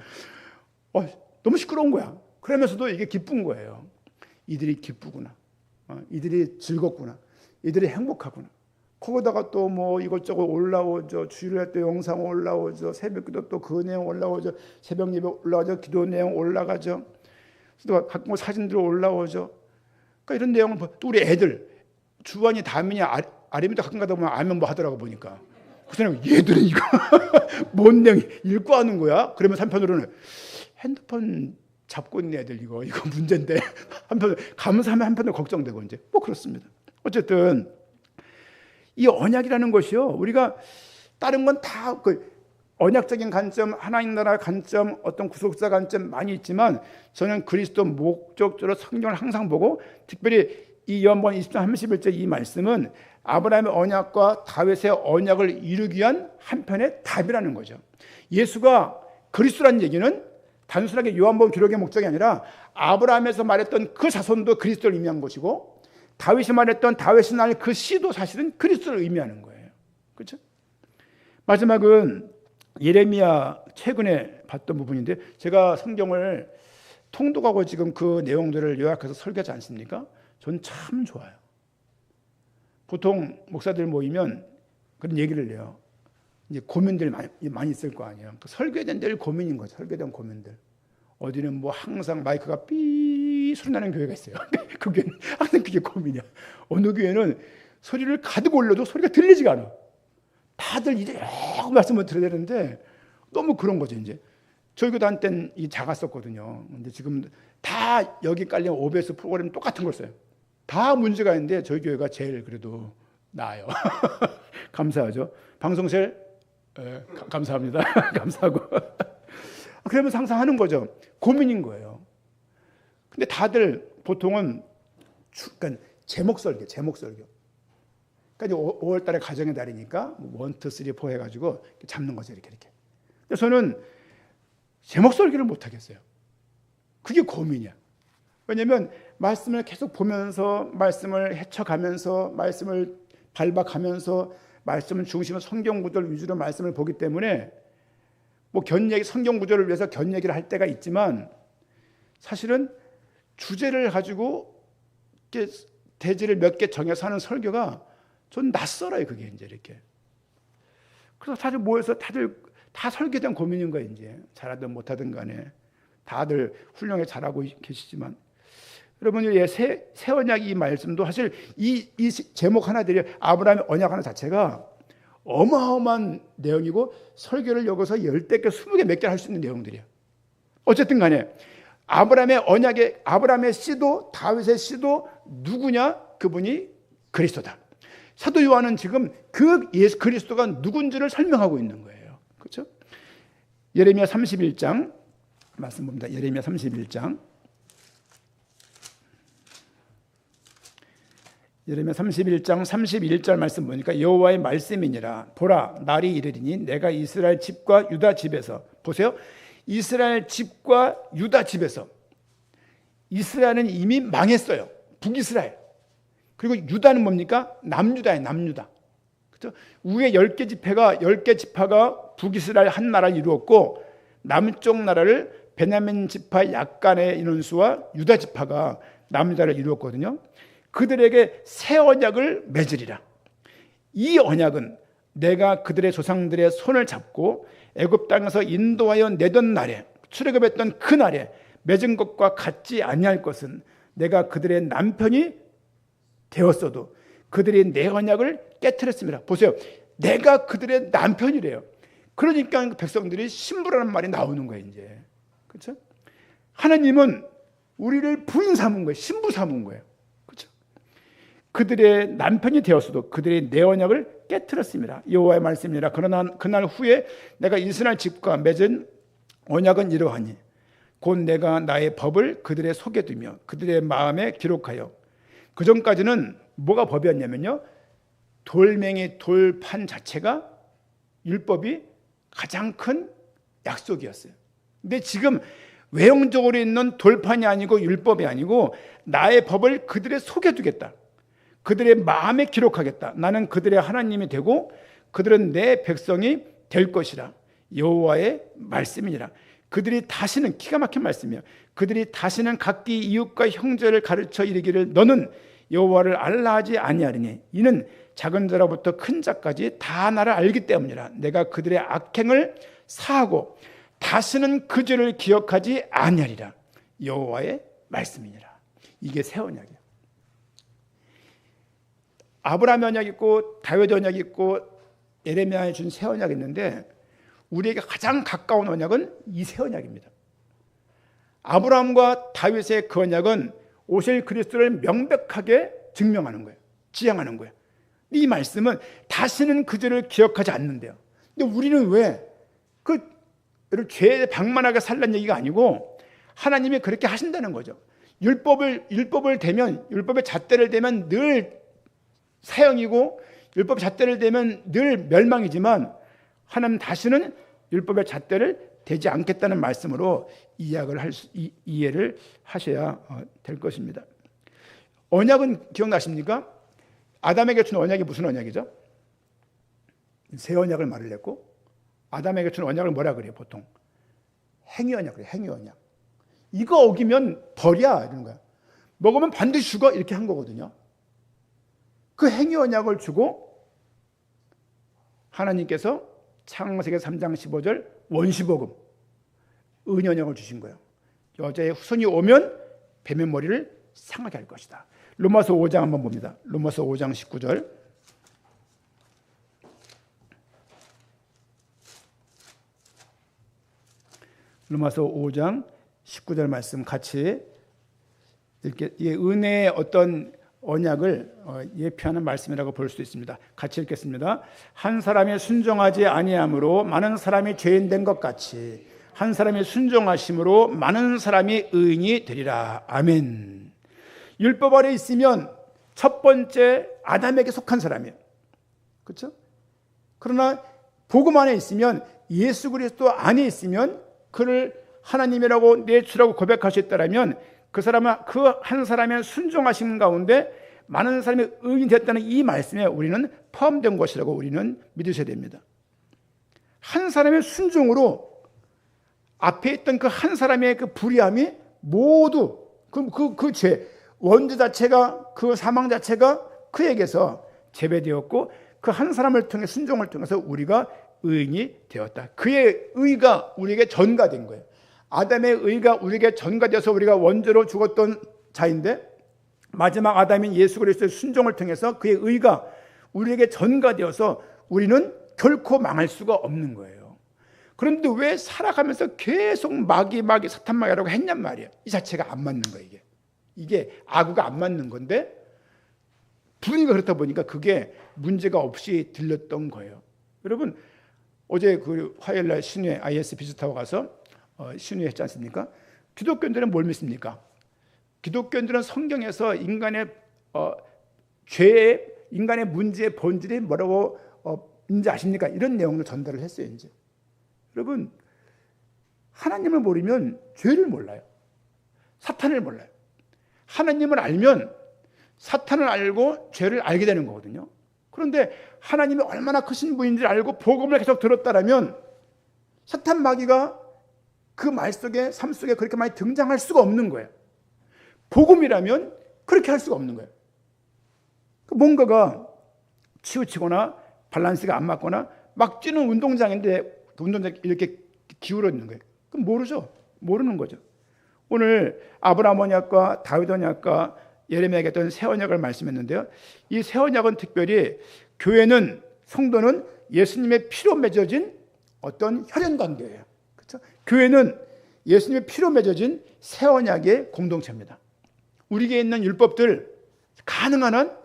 너무 시끄러운 거야. 그러면서도 이게 기쁜 거예요. 이들이 기쁘구나. 이들이 즐겁구나. 이들이 행복하구나. 거기다가 또 뭐 이것저것 올라오죠. 주일날 또 영상 올라오죠. 새벽기도 또 그 내용 올라오죠. 새벽 예배 올라오죠. 기도 내용 올라가죠. 또 각종 사진들 올라오죠. 그러니까 이런 내용을 또 우리 애들 주원이 다민이 아림이도 가끔 가다 보면 알면 뭐 하더라고 보니까. 그 사람 얘들은 이거 뭔 내용 읽고 하는 거야? 그러면 한편으로는 핸드폰 잡고 있는 애들 이거 문제인데 한편 감사하면 한편으로 걱정되고 이제 뭐 그렇습니다. 어쨌든 이 언약이라는 것이요 우리가 다른 건 다 그 언약적인 관점, 하나님 나라 관점, 어떤 구속사 관점 많이 있지만 저는 그리스도 목적적으로 성경을 항상 보고 특별히 이 요한복음 20장 31절 이 말씀은 아브라함의 언약과 다윗의 언약을 이루기 위한 한편의 답이라는 거죠. 예수가 그리스도라는 얘기는 단순하게 요한복음 기록의 목적이 아니라 아브라함에서 말했던 그 자손도 그리스도를 의미한 것이고 다윗이 말했던 다윗이 날 그 씨도 사실은 그리스도를 의미하는 거예요. 그렇죠? 마지막은 예레미야 최근에 봤던 부분인데 제가 성경을 통독하고 지금 그 내용들을 요약해서 설교하지 않습니까? 전 참 좋아요. 보통 목사들 모이면 그런 얘기를 해요. 이제 고민들 많이 있을 거 아니에요. 설교에 대한 늘 고민인 거죠. 설교에 대한 고민들. 어디는 뭐 항상 마이크가 삐 소리 나는 교회가 있어요. 그 교회는 항상 그게 고민이야. 어느 교회는 소리를 가득 올려도 소리가 들리지가 않아. 다들 이제 여러 말씀을 들어야 되는데 너무 그런 거죠. 이제 저희 교도 한때는 작았었거든요. 근데 지금 다 여기 깔린 OBS 프로그램 똑같은 걸 써요. 다 문제가 있는데 저희 교회가 제일 그래도 나아요. 감사하죠. 방송실 감사합니다. 감사하고 그러면서 항상 하는 거죠. 고민인 거예요. 근데 다들 보통은 그러니까 제목 설교. 그러니까 5월 달에 가정의 달이니까 1, 2, 3, 4 해가지고 잡는 거죠. 이렇게. 근데 저는 제목 설교를 못 하겠어요. 그게 고민이야. 왜냐하면 말씀을 계속 보면서 말씀을 헤쳐가면서 말씀을 밟아가면서 말씀 중심으로 성경 구절 위주로 말씀을 보기 때문에 뭐 성경 구절을 위해서 견얘기를 할 때가 있지만 사실은 주제를 가지고 이렇게 대지를 몇 개 정해서 하는 설교가 전 낯설어요. 그게 이제 이렇게. 그래서 다들 모여서 다들 다 설교에 대한 고민인 거예요. 이제 잘하든 못하든 간에 다들 훌륭하게 잘하고 계시지만 여러분 새 언약 이 말씀도 사실 이 제목 하나들이 아브라함의 언약 하나 자체가 어마어마한 내용이고 설교를 여기서 10개, 20개 몇 개를 할 수 있는 내용들이에요. 어쨌든 간에 아브라함의 씨도 다윗의 씨도 누구냐? 그분이 그리스도다. 사도 요한은 지금 그 예수 그리스도가 누군지를 설명하고 있는 거예요. 그렇죠? 예레미야 31장 말씀 봅니다. 예레미야 31장 예레미야 31장 31절 말씀 보니까 여호와의 말씀이니라. 보라, 날이 이르리니 내가 이스라엘 집과 유다 집에서, 보세요, 이스라엘 집과 유다 집에서, 이스라엘은 이미 망했어요. 북이스라엘. 그리고 유다는 뭡니까? 남유다예요. 남유다. 그렇죠? 위에 10개 지파가 10개 지파가 북이스라엘 한 나라를 이루었고, 남쪽 나라를 베냐민 지파 약간의 인원수와 유다 지파가 남유다를 이루었거든요. 그들에게 새 언약을 맺으리라. 이 언약은 내가 그들의 조상들의 손을 잡고 애굽 땅에서 인도하여 내던 날에, 출애굽했던 그 날에 맺은 것과 같지 아니할 것은 내가 그들의 남편이 되었어도 그들이 내 언약을 깨트렸습니다. 보세요, 내가 그들의 남편이래요. 그러니까 백성들이 신부라는 말이 나오는 거예요. 이제 그렇죠? 하나님은 우리를 부인 삼은 거예요. 신부 삼은 거예요. 그렇죠? 그들의 남편이 되었어도 그들이 내 언약을 깨트렸습니다. 여호와의 말씀이라. 그러나 그날 후에 내가 이스라엘 집과 맺은 언약은 이러하니 곧 내가 나의 법을 그들의 속에 두며 그들의 마음에 기록하여. 그 전까지는 뭐가 법이었냐면요, 돌멩이 돌판 자체가 율법이 가장 큰 약속이었어요. 근데 지금 외형적으로 있는 돌판이 아니고 율법이 아니고 나의 법을 그들의 속에 두겠다. 그들의 마음에 기록하겠다. 나는 그들의 하나님이 되고 그들은 내 백성이 될 것이라. 여호와의 말씀이니라. 그들이 다시는, 기가 막힌 말씀이에요, 그들이 다시는 각기 이웃과 형제를 가르쳐 이르기를 너는 여호와를 알라 하지 아니하리니 이는 작은 자로부터 큰 자까지 다 나를 알기 때문이라. 내가 그들의 악행을 사하고 다시는 그 죄를 기억하지 아니하리라. 여호와의 말씀이니라. 이게 새 언약이에요. 아브라함 언약이 있고 다윗 언약이 있고 예레미야에 준 새 언약이 있는데 우리에게 가장 가까운 언약은 이 새 언약입니다. 아브라함과 다윗의 그 언약은 오실 그리스도를 명백하게 증명하는 거예요. 지향하는 거예요. 이 말씀은 다시는 그 죄를 기억하지 않는데요. 근데 우리는 왜 죄에 방만하게 살란 얘기가 아니고 하나님이 그렇게 하신다는 거죠. 율법을 대면, 율법의 잣대를 대면 늘 사형이고 율법의 잣대를 대면 늘 멸망이지만 하나님 다시는 율법의 잣대를 대지 않겠다는 말씀으로 이해를 하셔야 될 것입니다. 언약은 기억나십니까? 아담에게 준 언약이 무슨 언약이죠? 새 언약을 말을 했고, 아담에게 준 언약을 뭐라 그래요? 보통 행위 언약 그래요. 행위 언약. 이거 어기면 벌이야 이런 거야. 먹으면 반드시 죽어 이렇게 한 거거든요. 그 행위 언약을 주고 하나님께서 창세기 3장 15절 원시복음 은혜 언약을 주신 거예요. 여자의 후손이 오면 뱀의 머리를 상하게 할 것이다. 로마서 5장 한번 봅니다. 로마서 5장 19절. 로마서 5장 19절 말씀 같이 이렇게 은혜의 어떤 언약을 예표하는 말씀이라고 볼 수 있습니다. 같이 읽겠습니다. 한 사람이 순종하지 아니함으로 많은 사람이 죄인 된 것 같이 한 사람이 순종하심으로 많은 사람이 의인이 되리라. 아멘. 율법 아래 있으면 첫 번째 아담에게 속한 사람이에요. 그렇죠? 그러나 복음 안에 있으면, 예수 그리스도 안에 있으면 그를 하나님이라고 내 주라고 고백하셨다면 그 사람은 그 한 사람의 순종하심 가운데 많은 사람이 의인이 됐다는 이 말씀에 우리는 포함된 것이라고 우리는 믿으셔야 됩니다. 한 사람의 순종으로 앞에 있던 그 한 사람의 그 불의함이 모두 그 죄, 원죄 자체가, 그 사망 자체가 그에게서 제배되었고 그 한 사람을 통해 순종을 통해서 우리가 의인이 되었다. 그의 의가 우리에게 전가된 거예요. 아담의 의가 우리에게 전가되어서 우리가 원죄로 죽었던 자인데 마지막 아담인 예수 그리스도의 순종을 통해서 그의 의가 우리에게 전가되어서 우리는 결코 망할 수가 없는 거예요. 그런데 왜 살아가면서 계속 마귀 사탄 마귀라고 했냔 말이에요. 이 자체가 안 맞는 거예요. 이게 아구가 안 맞는 건데 분위기가 그렇다 보니까 그게 문제가 없이 들렸던 거예요. 여러분 어제 그 화요일날 신회 IS 비슷하고 가서 신회 했지 않습니까? 기독교인들은 뭘 믿습니까? 기독교인들은 성경에서 인간의 죄의 인간의 문제의 본질이 뭐라고 인지 아십니까? 이런 내용을 전달을 했어요. 이제 여러분, 하나님을 모르면 죄를 몰라요. 사탄을 몰라요. 하나님을 알면 사탄을 알고 죄를 알게 되는 거거든요. 그런데 하나님이 얼마나 크신 분인지 알고 복음을 계속 들었다라면 사탄 마귀가 그 말 속에, 삶 속에 그렇게 많이 등장할 수가 없는 거예요. 복음이라면 그렇게 할 수가 없는 거예요. 뭔가가 치우치거나 밸런스가 안 맞거나 막 뛰는 운동장인데 운동장에 이렇게 기울어 있는 거예요. 그럼 모르죠. 모르는 거죠. 오늘 아브라함 언약과 다윗 언약과 예레미야에게 했던 새 언약을 말씀했는데요. 이 새 언약은 특별히 교회는, 성도는 예수님의 피로 맺어진 어떤 혈연 관계예요. 그렇죠? 교회는 예수님의 피로 맺어진 새 언약의 공동체입니다. 우리에게 있는 율법들 가능한 한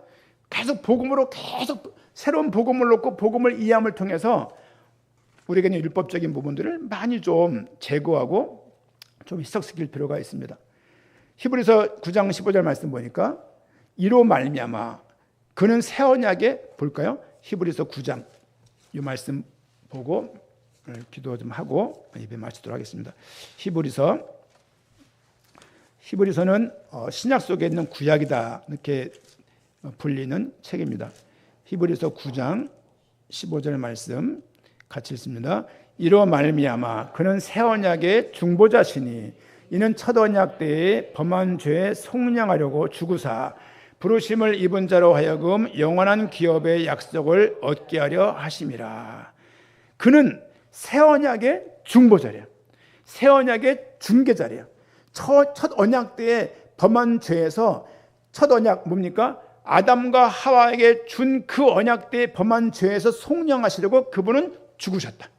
계속 복음으로, 계속 새로운 복음을 놓고 복음을 이해함을 통해서 우리에게 있는 율법적인 부분들을 많이 좀 제거하고 좀 희석시킬 필요가 있습니다. 히브리서 9장 15절 말씀 보니까 이로 말미암아 그는 새 언약에, 볼까요? 히브리서 9장 이 말씀 보고 기도 좀 하고 예배 마치도록 하겠습니다. 히브리서는 신약 속에 있는 구약이다 이렇게 불리는 책입니다. 히브리서 9장 15절 말씀 같이 읽습니다. 이로 말미암아 그는 새 언약의 중보자시니 이는 첫 언약 때에 범한 죄에 속량하려고 죽으사 부르심을 입은 자로 하여금 영원한 기업의 약속을 얻게 하려 하심이라. 그는 새 언약의 중보자래요. 새 언약의 중개자래요. 첫 언약 때에 범한 죄에서, 첫 언약 뭡니까? 아담과 하와에게 준 그 언약 때에 범한 죄에서 속량하시려고 그분은 죽으셨다.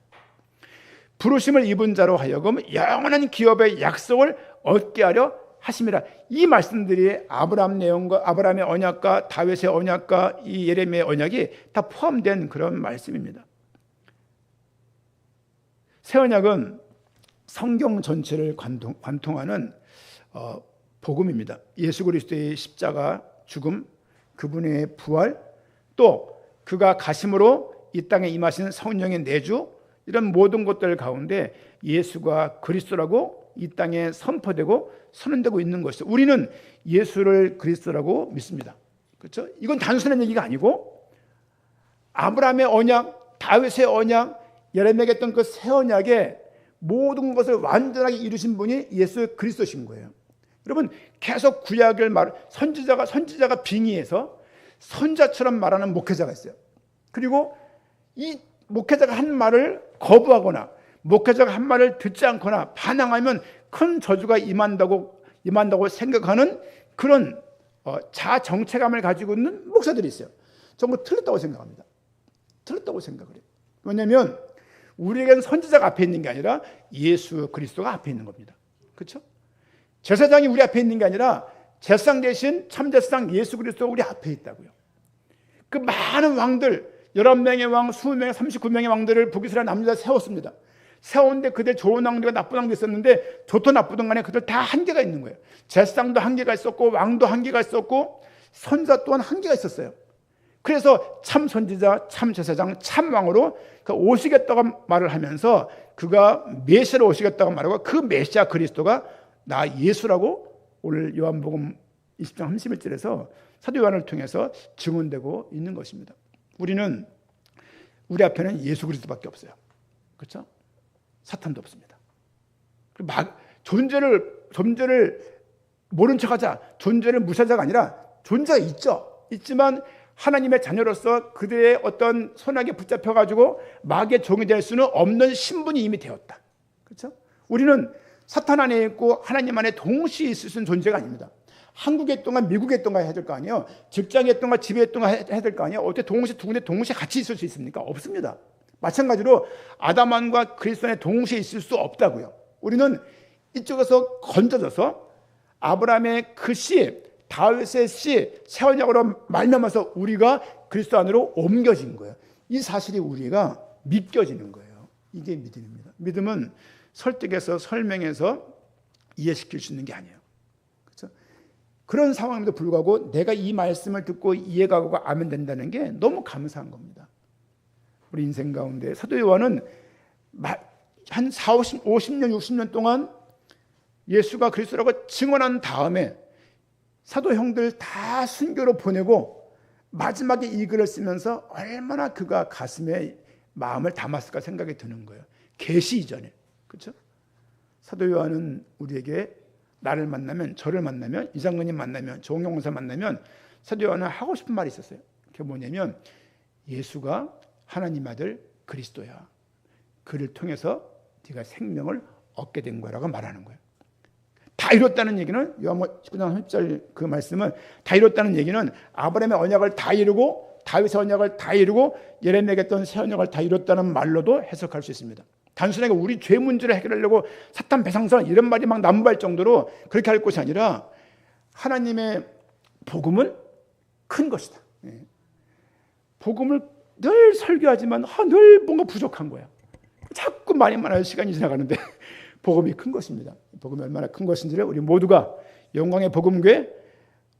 부르심을 입은 자로 하여금 영원한 기업의 약속을 얻게 하려 하심이라. 이 말씀들이 아브라함 내용과 아브라함의 언약과 다윗의 언약과 이 예레미야의 언약이 다 포함된 그런 말씀입니다. 새 언약은 성경 전체를 관통하는 복음입니다. 예수 그리스도의 십자가 죽음, 그분의 부활, 또 그가 가심으로 이 땅에 임하신 성령의 내주, 이런 모든 것들 가운데 예수가 그리스도라고 이 땅에 선포되고 선언되고 있는 것이죠. 우리는 예수를 그리스도라고 믿습니다. 그렇죠? 이건 단순한 얘기가 아니고 아브라함의 언약, 다윗의 언약, 예레미야가 했던 그 새 언약의 모든 것을 완전하게 이루신 분이 예수 그리스도신 거예요. 여러분, 계속 구약을 선지자가 빙의해서 선자처럼 말하는 목회자가 있어요. 그리고 이 목회자가 한 말을 거부하거나 목회자가 한 말을 듣지 않거나 반항하면 큰 저주가 임한다고 생각하는 그런 자정체감을 가지고 있는 목사들이 있어요. 전부 틀렸다고 생각합니다. 틀렸다고 생각을 해요. 왜냐하면 우리에게는 선지자가 앞에 있는 게 아니라 예수 그리스도가 앞에 있는 겁니다. 그렇죠? 제사장이 우리 앞에 있는 게 아니라 제사장 대신 참제사장 예수 그리스도가 우리 앞에 있다고요. 그 많은 왕들, 11명의 왕, 20명의 39명의 왕들을 북이스라엘 남유다 세웠습니다. 세웠는데 그들 좋은 왕들과 나쁜 왕도 있었는데 좋든 나쁘든 간에 그들 다 한계가 있는 거예요. 제사장도 한계가 있었고 왕도 한계가 있었고 선지자 또한 한계가 있었어요. 그래서 참 선지자, 참 제사장, 참 왕으로 오시겠다고 말을 하면서 그가 메시아로 오시겠다고 말하고 그 메시아 그리스도가 나 예수라고 오늘 요한복음 20장 31절에서 사도 요한을 통해서 증언되고 있는 것입니다. 우리는 우리 앞에는 예수 그리스도밖에 없어요. 그렇죠? 사탄도 없습니다. 존재를 모른 척하자, 존재를 무시하자가 아니라 존재가 있지만 하나님의 자녀로서 그들의 어떤 선악에 붙잡혀가지고 마귀의 종이 될 수는 없는 신분이 이미 되었다. 그렇죠? 우리는 사탄 안에 있고 하나님 안에 동시에 있을 수 있는 존재가 아닙니다. 한국에 있던가 미국에 있던가 해야 될 거 아니에요. 직장에 있던가 집에 있던가 해야 될 거 아니에요. 어떻게 두 군데 동시에 같이 있을 수 있습니까? 없습니다. 마찬가지로 아담과 그리스도 안에 동시에 있을 수 없다고요. 우리는 이쪽에서 건져져서 아브라함의 그 씨, 다윗의 씨, 새 언약으로 말미암아서 우리가 그리스도 안으로 옮겨진 거예요. 이 사실이 우리가 믿겨지는 거예요. 이게 믿음입니다. 믿음은 설득해서 설명해서 이해시킬 수 있는 게 아니에요. 그렇죠? 그런 상황에도 불구하고 내가 이 말씀을 듣고 이해가 가고 아멘 된다는 게 너무 감사한 겁니다. 우리 인생 가운데 사도 요한은 한 50년, 60년 동안 예수가 그리스도라고 증언한 다음에 사도 형들 다 순교로 보내고 마지막에 이 글을 쓰면서 얼마나 그가 가슴에 마음을 담았을까 생각이 드는 거예요. 계시 이전에. 그렇죠? 사도 요한은 우리에게 나를 만나면, 저를 만나면, 이장로님 만나면, 정용사 만나면 사도 요한은 하고 싶은 말이 있었어요. 그게 뭐냐면 예수가 하나님 아들 그리스도야. 그를 통해서 네가 생명을 얻게 된 거라고 말하는 거예요. 다 이뤘다는 얘기는 요한복음 19장 30절 그 말씀은 다 이뤘다는 얘기는 아브라함의 언약을 다 이루고 다윗의 언약을 다 이루고 예레미야에게 했던 새 언약을 다 이뤘다는 말로도 해석할 수 있습니다. 단순하게 우리 죄 문제를 해결하려고 사탄 배상선 이런 말이 막 난무할 정도로 그렇게 할 것이 아니라 하나님의 복음은 큰 것이다. 복음을 늘 설교하지만 늘 뭔가 부족한 거야. 자꾸 말이 많아요. 시간이 지나가는데 복음이 큰 것입니다. 복음이 얼마나 큰 것인지를 우리 모두가 영광의 복음교회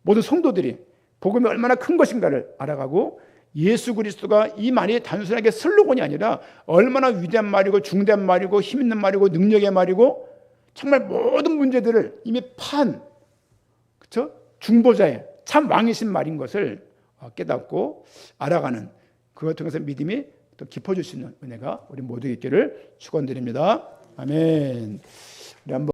모든 성도들이 복음이 얼마나 큰 것인가를 알아가고 예수 그리스도가 이 말이 단순하게 슬로건이 아니라 얼마나 위대한 말이고 중대한 말이고 힘 있는 말이고 능력의 말이고 정말 모든 문제들을 이미 그렇죠? 중보자의 참 왕이신 말인 것을 깨닫고 알아가는 그것 통해서 믿음이 또 깊어질 수 있는 은혜가 우리 모두 있기를 축원드립니다. 아멘. 우리 한번